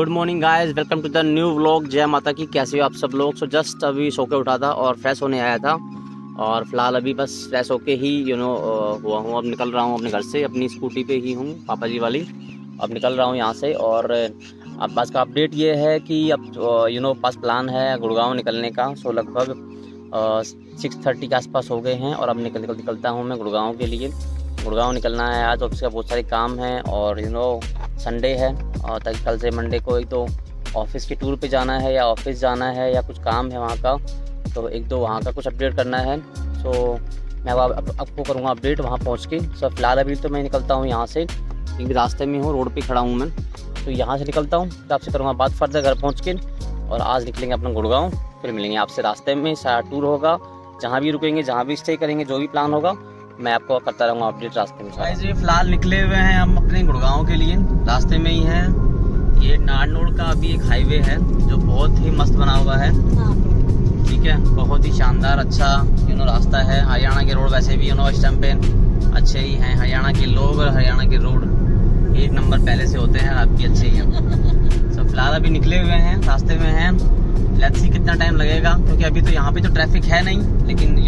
Good morning guys, welcome to the new vlog. जय माता की। कैसे हो आप सब लोग? सो जस्ट अभी सो के उठा था और फ्रेश होने आया था और फिलहाल अभी बस फ्रेश होके ही हुआ हूँ। अब निकल रहा हूँ अपने घर से, अपनी स्कूटी पे ही हूँ पापा जी वाली। अब निकल रहा हूँ यहाँ से और अब बस का अपडेट ये है कि अब पास प्लान है गुड़गांव निकलने का। सो लगभग 6:30 के आसपास हो गए हैं और अब निकलता हूँ मैं गुड़गांव के लिए। गुड़गांव निकलना है आज, ऑफिस का बहुत सारे काम है और संडे है और ताकि कल से मंडे को एक तो ऑफिस के टूर पे जाना है या ऑफिस जाना है या कुछ काम है वहाँ का, तो एक दो वहाँ का कुछ अपडेट करना है। सो मैं आपको करूँगा अपडेट वहाँ पहुँच के। सो फिलहाल अभी तो मैं निकलता हूँ यहाँ से, क्योंकि रास्ते में हूँ, रोड पे खड़ा हूँ मैं। तो यहाँ से निकलता हूँ, तो आपसे करूँगा बात फर्दर घर पहुँच के। और आज निकलेंगे अपना गुड़गांव, फिर मिलेंगे आपसे रास्ते में। सारा टूर होगा, जहाँ भी रुकेंगे, जहाँ भी स्टे करेंगे, जो भी प्लान होगा मैं आपको करता रहूँगा अपडेट रास्ते में। गाइस ये फिलहाल निकले हुए हैं हम अपने गुड़गांव के लिए, रास्ते में ही हैं। ये नारनौल का अभी एक हाईवे है जो बहुत ही मस्त बना हुआ है, ठीक है, बहुत ही शानदार अच्छा रास्ता है। हरियाणा के रोड वैसे भी इस टाइम पे अच्छे ही हैं। हरियाणा के लोग और हरियाणा के रोड एक नंबर पहले से होते हैं, आपकी अच्छे ही हैं। तो फिलहाल अभी निकले हुए हैं, रास्ते में हैं। लेट्स सी कितना टाइम लगेगा, क्योंकि अभी तो यहाँ पे तो ट्रैफिक है नहीं, लेकिन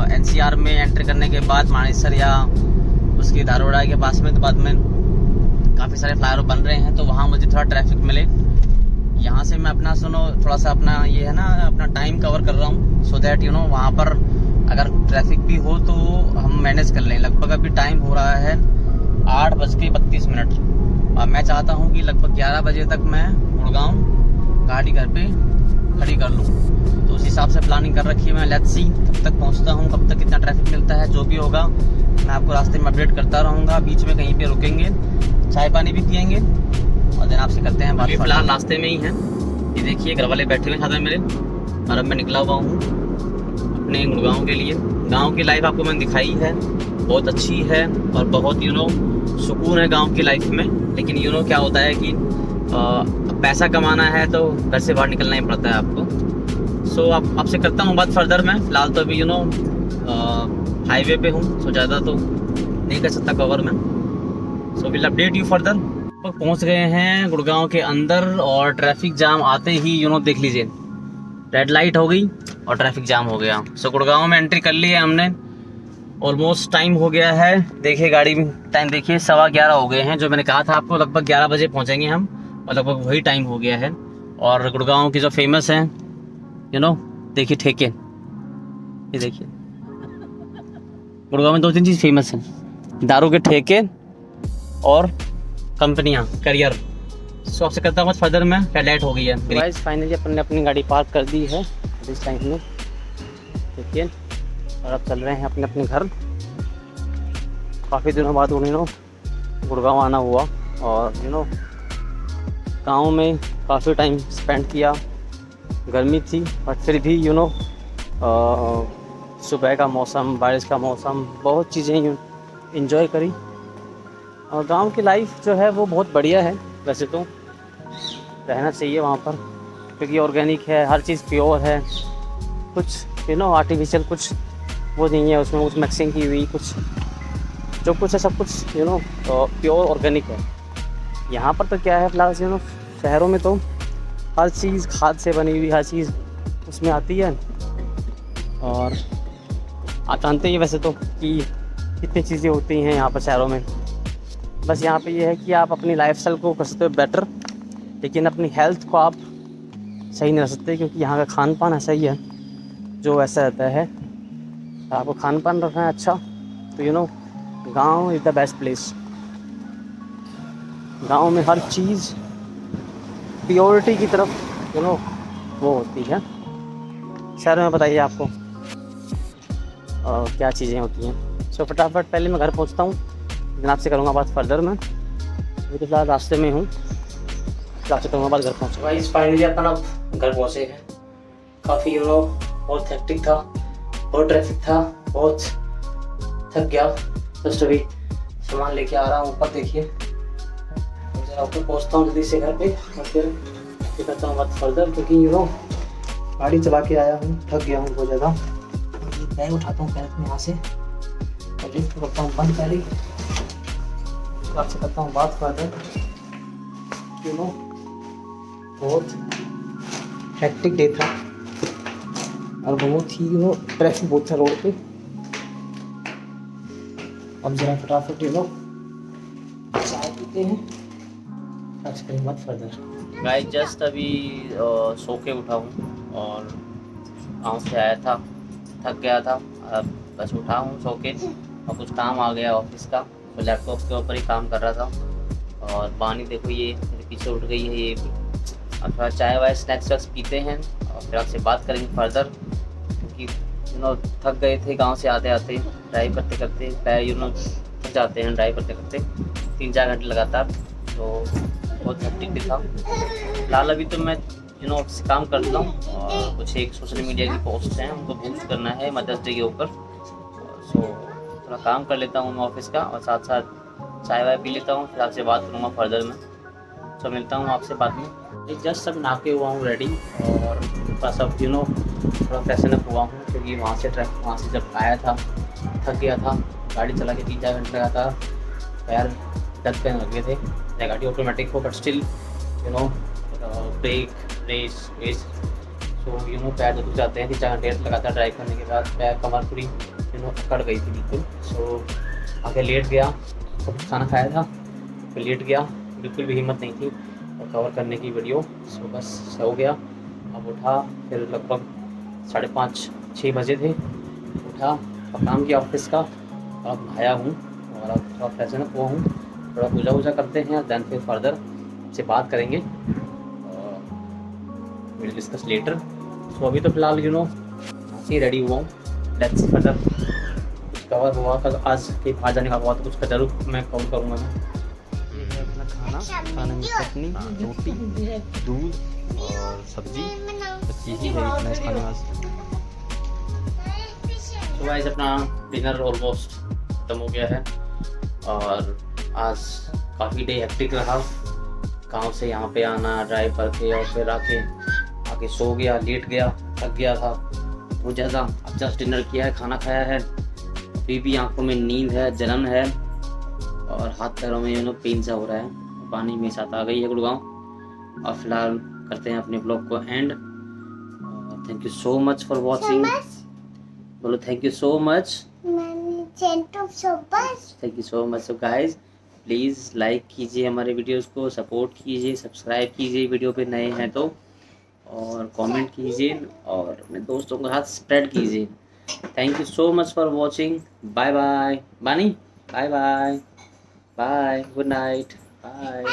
एनसीआर में एंटर करने के बाद मानेसर या उसके धारोड़ा के पास में तो बाद में काफ़ी सारे फ्लाईओवर बन रहे हैं, तो वहाँ मुझे थोड़ा ट्रैफिक मिले। यहाँ से मैं अपना थोड़ा सा अपना ये है ना अपना टाइम कवर कर रहा हूँ, सो दैट वहाँ पर अगर ट्रैफिक भी हो तो हम मैनेज कर लें। लगभग अभी टाइम हो रहा है 8:32 और मैं चाहता हूँ कि लगभग 11 बजे तक मैं गुड़गांव गाड़ी घर पे खड़ी कर लूँ। तो उस हिसाब से प्लानिंग कर रखी है मैं। लेट्स सी कब तक पहुँचता हूँ, कब तक कितना ट्रैफिक मिलता है, जो भी होगा मैं आपको रास्ते में अपडेट करता रहूँगा। बीच में कहीं पे रुकेंगे, चाय पानी भी पियेंगे और देन आपसे करते हैं बात। फिलहाल रास्ते में ही हैं, ये देखिए घर वाले बैठे हुए साथ में मेरे, और अब मैं निकला हुआ हूँ अपने गुड़गांव के लिए। गाँव की लाइफ आपको मैंने दिखाई है, बहुत अच्छी है और बहुत सुकून है गाँव की लाइफ में। लेकिन क्या होता है कि पैसा कमाना है तो घर से बाहर निकलना ही पड़ता है आपको। सो आपसे करता हूँ बात फर्दर में। फिलहाल तो अभी हाईवे पे हूँ, सो ज़्यादा तो नहीं कर सकता कवर में। So will update you further. तो पहुँच गए हैं गुड़गांव के अंदर और ट्रैफिक जाम आते ही देख लीजिए, रेड लाइट हो गई और ट्रैफिक जाम हो गया। सो गुड़गांव में एंट्री कर ली है हमने। ऑलमोस्ट टाइम हो गया है, देखिए गाड़ी में टाइम देखिए 11:15 हो गए हैं। जो मैंने कहा था आपको लगभग 11 बजे पहुँचेंगे हम, और लगभग वही टाइम हो गया है। और गुड़गांव की जो फेमस है देखिए ठेके, ये देखिए गुड़गांव में 2-3 चीज़ फेमस है, दारू के ठेके और कंपनियां, करियर। सो आपसे करता हूँ फर्दर में, क्या लेट हो गई है। गाइस फाइनली अपन ने अपनी गाड़ी पार्क कर दी है इस टाइम में, ठीक है, और अब चल रहे हैं अपने अपने घर। काफ़ी दिनों बाद गुड़गांव आना हुआ और गाँव में काफ़ी टाइम स्पेंड किया। गर्मी थी बट फिर भी सुबह का मौसम, बारिश का मौसम, बहुत चीज़ें इंजॉय करी। और गांव की लाइफ जो है वो बहुत बढ़िया है, वैसे तो रहना चाहिए वहाँ पर, क्योंकि ऑर्गेनिक है, हर चीज़ प्योर है, कुछ आर्टिफिशियल कुछ वो नहीं है उसमें, कुछ मिक्सिंग की हुई, कुछ जो कुछ है सब कुछ प्योर ऑर्गेनिक है। यहाँ पर तो क्या है फिलहाल शहरों में तो हर चीज़ खाद से बनी हुई, हर चीज़ उसमें आती है। और आप जानते हैं वैसे तो कि कितनी चीज़ें होती हैं यहाँ पर शहरों में। बस यहाँ पे ये है कि आप अपनी लाइफस्टाइल को कर सकते हो बेटर, लेकिन अपनी हेल्थ को आप सही नहीं रख सकते, क्योंकि यहाँ का खान पान ऐसा ही है जो ऐसा रहता है। आपको खान पान रखना है अच्छा तो गाँव इज़ द बेस्ट प्लेस। गाँव में हर चीज़ प्योरिटी की तरफ वो होती है। शहर में बताइए आपको क्या चीज़ें होती हैं। सो फटाफट पहले मैं घर पहुंचता हूँ, फिर आपसे करूँगा बात फर्दर में। अभी तो फिलहाल रास्ते में हूँ, फिर आपसे करूँगा बात घर पहुँच। गाइस फाइनली अपन अब घर पहुँचे हैं। काफ़ी बहुत हेक्टिक था, बहुत ट्रैफिक था, बहुत थक गया। जस्ट अभी सामान लेके आ रहा हूँ ऊपर, देखिए आपको पहुँचता हूँ जल्दी से घर पे और फिर करता हूँ बात फर्दर, क्योंकि गाड़ी चला के आया हूँ, थक गया हूँ बहुत ज़्यादा। बैग उठाता हूँ पहले यहाँ से और लिफ्ट करता हूँ बंद पहले, आपसे करता हूँ बात फर्दर। बहुत हेक्टिक डे था और बहुत ही ट्रैफिक बहुत था रोड पे। अब जरा फटाफट चाय पीते हैं, आज करें मत फर्दर। गाइस जस्ट अभी सो के उठा हूँ और गाँव से आया था, थक गया था। अब बस उठा हूँ सो के और कुछ काम आ गया ऑफिस का, तो लैपटॉप के ऊपर ही काम कर रहा था। और बानी देखो ये मेरे पीछे उठ गई है ये भी। अब थोड़ा चाय वाय स्नैक्स वैक्स पीते हैं और फिर आपसे बात करेंगे फर्दर, क्योंकि थक गए थे गांव से आते आते, ड्राइव करते करते पैर थक जाते हैं ड्राइव करते करते 3-4 घंटे लगातार, तो बहुत हेक्टिक भी था। फिलहाल अभी तो मैं काम करता हूँ और कुछ एक सोशल मीडिया की पोस्ट हैं उनको बूस्ट करना है मदर्स डे के ऊपर, सो थोड़ा काम कर लेता हूँ मैं ऑफिस का और साथ साथ चाय वाय पी लेता हूँ, फिर आपसे बात करूँगा फर्दर में। सो मिलता हूँ आपसे बाद में। जस्ट सब नहा के हुआ हूँ रेडी और थोड़ा सब थोड़ा फ्रेशन अप हुआ हूँ, क्योंकि वहाँ से जब आया था थक गया था, गाड़ी चला के 3-4 घंटे लगा था, पैर दर्द करने लगे थे। गाड़ी ऑटोमेटिक हो बट स्टिल ब्रेक रेस सो पैर दुख जाते हैं। 3-4 घंटे लगातार ड्राइव करने के बाद पैर कमर पूरी अकड़ गई थी बिल्कुल। सो आगे लेट गया, सब खाना खाया था फिर लेट गया, बिल्कुल भी हिम्मत नहीं थी और कवर करने की वीडियो। सो बस सो गया। अब उठा फिर लगभग 5:30-6 बजे थे, उठा और काम किया ऑफिस का, अब नहाया हूँ और अब थोड़ा फ्रेशन अप हुआ हूँ, थोड़ा पूजा वूजा करते हैं देन फिर फर्दर से बात करेंगे, विल डिस्कस लेटर। सो अभी तो फिलहाल ऐसे रेडी हुआ हूँ, लेट्स फर्दर कुछ कवर हुआ था आज के बाहर जाने का हुआ तो कुछ जरूर मैं कवर करूँगा मैं। अपना खाने में चटनी, रोटी, दूध और सब्जी, बस यही है इतना इस खाने वास्ते। तो गाइस अपना डिनर ऑलमोस्ट खत्म हो गया है और आज काफ़ी डे हेक्टिक रहा, गांव से यहाँ पे आना ड्राइव करके और फिर आके सो गया, लेट गया, थक गया था बहुत ज़्यादा। अब जस्ट डिनर किया है, खाना खाया है, अभी भी आंखों में नींद है, जलन है और हाथ पैरों में पेन सा हो रहा है, पानी में साथ आ गई है गुड़गांव। और फिलहाल करते हैं अपने ब्लॉग को end. Thank you so much for watching. बोलो thank you so much. Thank you so much. So guys please like कीजिए हमारे वीडियोस को, सपोर्ट कीजिए, सब्सक्राइब कीजिए वीडियो पे नए हैं तो, और कमेंट कीजिए और अपने दोस्तों के साथ स्प्रेड कीजिए। Thank you so much for watching. Bye bye Bani, bye bye bye, good night, bye.